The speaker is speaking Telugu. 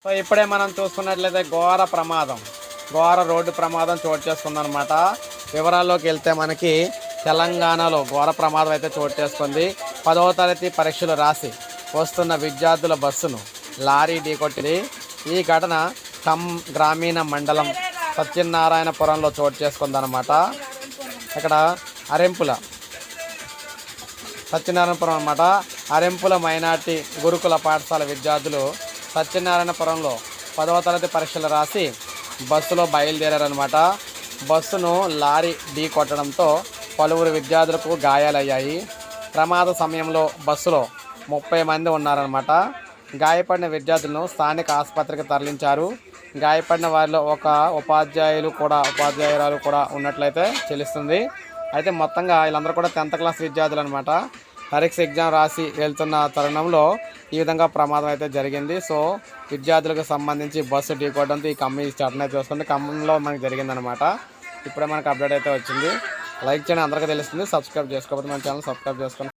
సో ఇప్పుడే మనం చూసుకున్నట్లయితే ఘోర రోడ్డు ప్రమాదం చోటు చేసుకుందనమాట. వివరాల్లోకి వెళ్తే మనకి తెలంగాణలో ఘోర ప్రమాదం అయితే చోటు చేసుకుంది. 10వ తరగతి పరీక్షలు రాసి వస్తున్న విద్యార్థుల బస్సును లారీ ఢీకొట్టింది. ఈ ఘటన గ్రామీణ మండలం సత్యనారాయణపురంలో చోటు చేసుకుందనమాట. ఇక్కడ సత్యనారాయణపురం అనమాట. అరెంపుల మైనార్టీ గురుకుల పాఠశాల విద్యార్థులు సత్యనారాయణపురంలో 10వ తరగతి పరీక్షలు రాసి బస్సులో బయలుదేరారనమాట. బస్సును లారీ ఢీ కొట్టడంతో పలువురు విద్యార్థులకు గాయాలయ్యాయి. ప్రమాద సమయంలో బస్సులో 30 మంది ఉన్నారనమాట. గాయపడిన విద్యార్థులను స్థానిక ఆసుపత్రికి తరలించారు. గాయపడిన వారిలో ఒక ఉపాధ్యాయురాలు కూడా ఉన్నట్లయితే తెలుస్తుంది. అయితే మొత్తంగా వీళ్ళందరూ కూడా 10th క్లాస్ విద్యార్థులు అనమాట. పరీక్ష ఎగ్జామ్ రాసి వెళ్తున్న తరుణంలో ఈ విధంగా ప్రమాదం అయితే జరిగింది. సో విద్యార్థులకు సంబంధించి బస్సు ఢీకొట్టడంతో ఈ ఘటన అయితే వస్తుంది. ఖమ్మంలో మనకి జరిగిందనమాట. ఇప్పుడే మనకు అప్డేట్ అయితే వచ్చింది. లైక్ చేయండి, అందరికీ తెలుస్తుంది. సబ్స్క్రైబ్ చేసుకోకపోతే మన ఛానల్ సబ్స్క్రైబ్ చేసుకోండి.